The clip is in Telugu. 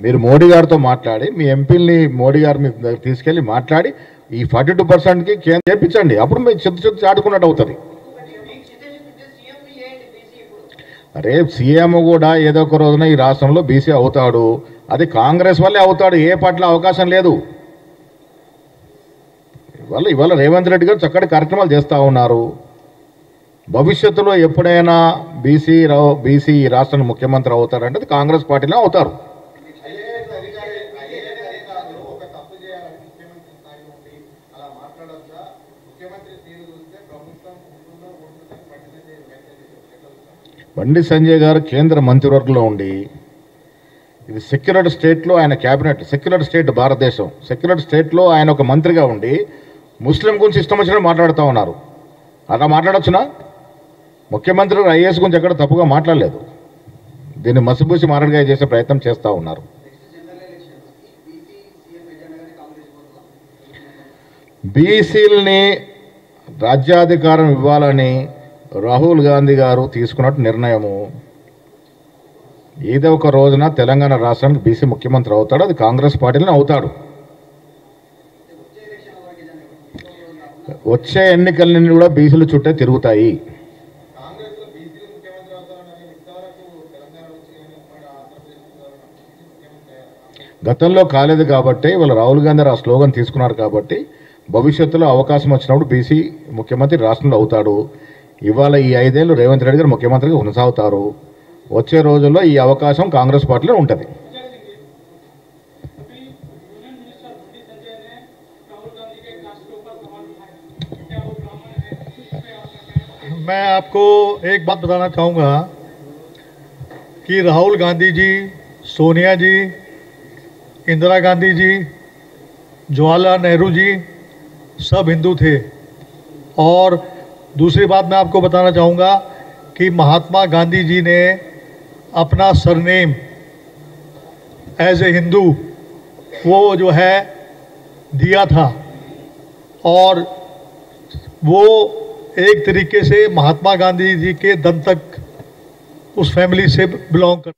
మీరు మోడీ గారితో మాట్లాడి మీ ఎంపీల్ని మోడీ గారి మీద తీసుకెళ్ళి మాట్లాడి ఈ 42%కి చేపించండి. అప్పుడు మీరు చెత్త చాటుకున్నట్టు అవుతుంది. రేపు సీఎం కూడా ఏదో ఒక రోజున ఈ రాష్ట్రంలో బీసీ అవుతాడు. అది కాంగ్రెస్ వల్లే అవుతాడు. ఏ పార్టీలో అవకాశం లేదు. ఇవాళ రేవంత్ రెడ్డి గారు చక్కటి కార్యక్రమాలు చేస్తూ ఉన్నారు. భవిష్యత్తులో ఎప్పుడైనా బీసీ ఈ రాష్ట్రానికి ముఖ్యమంత్రి అవుతారంటే అది కాంగ్రెస్ పార్టీలో అవుతారు. బండి సంజయ్ గారు కేంద్ర మంత్రివర్గంలో ఉండి ఇది సెక్యులర్ స్టేట్లో ఆయన క్యాబినెట్, సెక్యులర్ స్టేట్ భారతదేశం, సెక్యులర్ స్టేట్లో ఆయన ఒక మంత్రిగా ఉండి ముస్లిం గురించి ఇష్టం వచ్చినట్టు మాట్లాడుతూ ఉన్నారు. అలా మాట్లాడొచ్చునా? ముఖ్యమంత్రి ఐఏఎస్ గురించి ఎక్కడ తప్పుగా మాట్లాడలేదు. దీన్ని మసిపూసి మారడిగా చేసే ప్రయత్నం చేస్తూ ఉన్నారు. బీసీలని రాజ్యాధికారం ఇవ్వాలని రాహుల్ గాంధీ గారు తీసుకున్నట్టు నిర్ణయము ఏదో ఒక రోజున తెలంగాణ రాష్ట్రానికి బీసీ ముఖ్యమంత్రి అవుతాడు. అది కాంగ్రెస్ పార్టీలోనే అవుతాడు. వచ్చే ఎన్నికలన్నీ కూడా బీసీలు చుట్టే తిరుగుతాయి. గతంలో కాలేదు కాబట్టి వాళ్ళ రాహుల్ గాంధీ ఆ స్లోగన్ తీసుకున్నారు కాబట్టి భవిష్యత్తులో అవకాశం వచ్చినప్పుడు బీసీ ముఖ్యమంత్రి రాష్ట్రంలో అవుతాడు. ఇవాళ ఈ 5 ఏళ్ళు రేవంత్ రెడ్డి గారు ముఖ్యమంత్రిగా కొనసాగుతారు. వచ్చే రోజుల్లో ఈ అవకాశం కాంగ్రెస్ పార్టీలో ఉంటుంది. मैं आपको एक बात बताना चाहूँगा कि राहुल गांधी जी, सोनिया जी, इंदिरा गांधी जी, जवाहरलाल नेहरू जी सब हिंदू थे। और दूसरी बात मैं आपको बताना चाहूँगा कि महात्मा गांधी जी ने अपना सरनेम एज ए हिंदू वो जो है दिया था और वो एक तरीके से महात्मा गांधी जी के दम तक उस फैमिली से बिलोंग कर